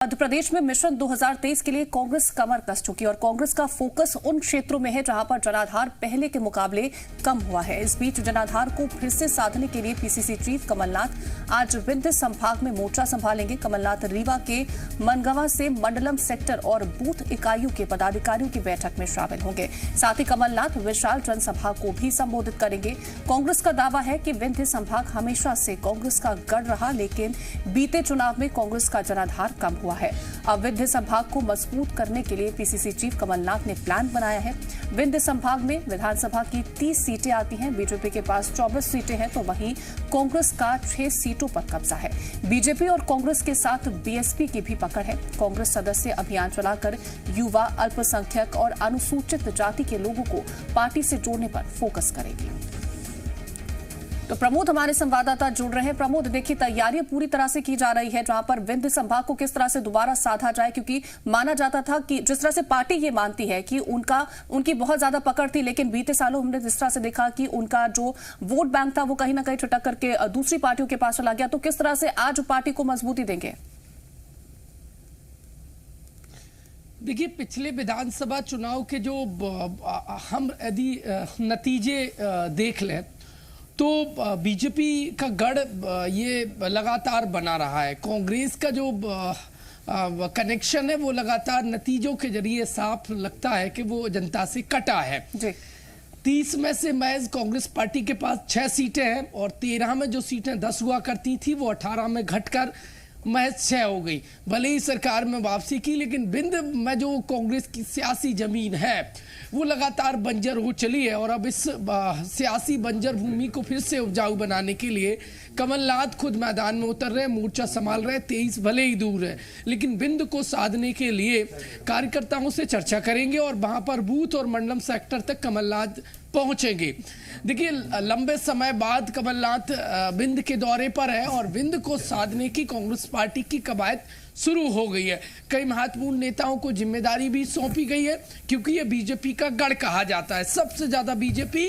मध्य प्रदेश में मिशन 2023 के लिए कांग्रेस कमर कस चुकी और कांग्रेस का फोकस उन क्षेत्रों में है जहां पर जनाधार पहले के मुकाबले कम हुआ है। इस बीच जनाधार को फिर से साधने के लिए पीसीसी चीफ कमलनाथ आज विंध्य संभाग में मोर्चा संभालेंगे। कमलनाथ रीवा के मनगवा से मंडलम सेक्टर और बूथ इकाइयों के पदाधिकारियों की बैठक में शामिल होंगे। साथ ही कमलनाथ विशाल जनसभा को भी संबोधित करेंगे। कांग्रेस का दावा है कि विंध्य संभाग हमेशा से कांग्रेस का गढ़ रहा, लेकिन बीते चुनाव में कांग्रेस का जनाधार कम हुआ है। अब विंध्य संभाग को मजबूत करने के लिए पीसीसी चीफ कमलनाथ ने प्लान बनाया है। विंध्य संभाग में विधानसभा की 30 सीटें आती हैं। बीजेपी के पास 24 सीटें हैं, तो वहीं कांग्रेस का 6 सीटों पर कब्जा है। बीजेपी और कांग्रेस के साथ बीएसपी की भी पकड़ है। कांग्रेस सदस्य अभियान चलाकर युवा, अल्पसंख्यक और अनुसूचित जाति के लोगों को पार्टी से जोड़ने पर फोकस करेगी। तो प्रमोद हमारे संवाददाता जुड़ रहे हैं। प्रमोद, देखिए तैयारियां पूरी तरह से की जा रही है जहां पर विंध्य संभाग को किस तरह से दोबारा साधा जाए, क्योंकि माना जाता था कि जिस तरह से पार्टी ये मानती है कि उनकी बहुत ज्यादा पकड़ थी, लेकिन बीते सालों हमने जिस तरह से देखा कि उनका जो वोट बैंक था वो कहीं ना कहीं छिटक करके दूसरी पार्टियों के पास चला गया। तो किस तरह से आज पार्टी को मजबूती देंगे? देखिए, पिछले विधानसभा चुनाव के जो हम यदि नतीजे देख लें तो बीजेपी का गढ़ ये लगातार बना रहा है। कांग्रेस का जो कनेक्शन है वो लगातार नतीजों के जरिए साफ लगता है कि वो जनता से कटा है। 30 में से महज कांग्रेस पार्टी के पास 6 सीटें हैं और 13 में जो सीटें 10 हुआ करती थी वो 18 में घटकर महज 6 हो गई। भले ही सरकार में वापसी की, लेकिन विंध्य में जो कांग्रेस की सियासी जमीन है वो लगातार बंजर हो चली है और अब इस सियासी बंजर भूमि को फिर से उपजाऊ बनाने के लिए कमलनाथ खुद मैदान में उतर रहे, मोर्चा संभाल रहे। 23 भले ही दूर है, लेकिन विंध्य को साधने के लिए कार्यकर्ताओं से चर्चा करेंगे और वहां पर बूथ और मंडलम सेक्टर तक कमलनाथ पहुंचेंगे। देखिए, लंबे समय बाद कमलनाथ विंध्य के दौरे पर है और विंध्य को साधने की कांग्रेस पार्टी की कवायद शुरू हो गई है। कई महत्वपूर्ण नेताओं को जिम्मेदारी भी सौंपी गई है, क्योंकि ये बीजेपी का गढ़ कहा जाता है। सबसे ज्यादा बीजेपी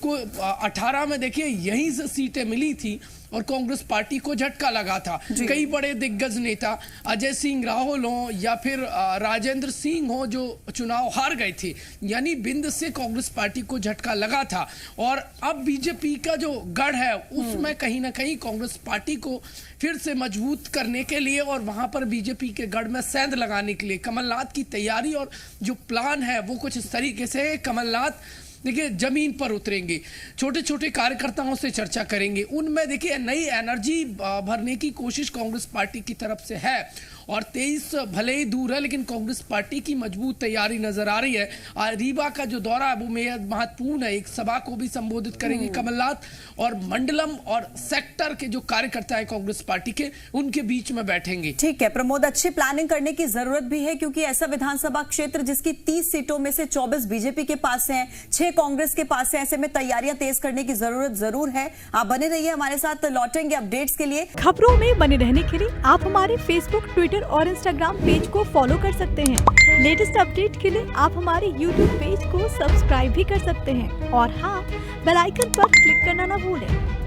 को 18 में देखिए यहीं से सीटें मिली थी और कांग्रेस पार्टी को झटका लगा था। कई बड़े दिग्गज नेता अजय सिंह राहुल हो या फिर राजेंद्र सिंह हो जो चुनाव हार गए थे, यानी विंध्य से कांग्रेस पार्टी को झटका लगा था। और अब बीजेपी का जो गढ़ है उसमें कहीं ना कहीं कांग्रेस पार्टी को फिर से मजबूत करने के लिए और वहां पर बीजेपी के गढ़ में सेंध लगाने के लिए कमलनाथ की तैयारी और जो प्लान है वो कुछ इस तरीके से है। कमलनाथ देखिए जमीन पर उतरेंगे, छोटे छोटे कार्यकर्ताओं से चर्चा करेंगे, उनमें देखिए नई एनर्जी भरने की कोशिश कांग्रेस पार्टी की तरफ से है। और 23 भले ही दूर है, लेकिन कांग्रेस पार्टी की मजबूत तैयारी नजर आ रही है। रीवा का जो दौरा है वो महत्वपूर्ण है। एक सभा को भी संबोधित करेंगे कमलनाथ और मंडलम और सेक्टर के जो कार्यकर्ता है कांग्रेस पार्टी के, उनके बीच में बैठेंगे। ठीक है प्रमोद, अच्छी प्लानिंग करने की जरूरत भी है, क्योंकि ऐसा विधानसभा क्षेत्र जिसकी 30 सीटों में से 24 बीजेपी के पास है, 6 कांग्रेस के पास है। ऐसे में तैयारियां तेज करने की जरूरत जरूर है। आप बने रहिए हमारे साथ, लौटेंगे अपडेट्स के लिए। खबरों में बने रहने के लिए आप हमारे फेसबुक, ट्विटर और इंस्टाग्राम पेज को फॉलो कर सकते हैं। लेटेस्ट अपडेट के लिए आप हमारे यूट्यूब पेज को सब्सक्राइब भी कर सकते हैं और हाँ, बेल आइकन पर क्लिक करना ना भूलें।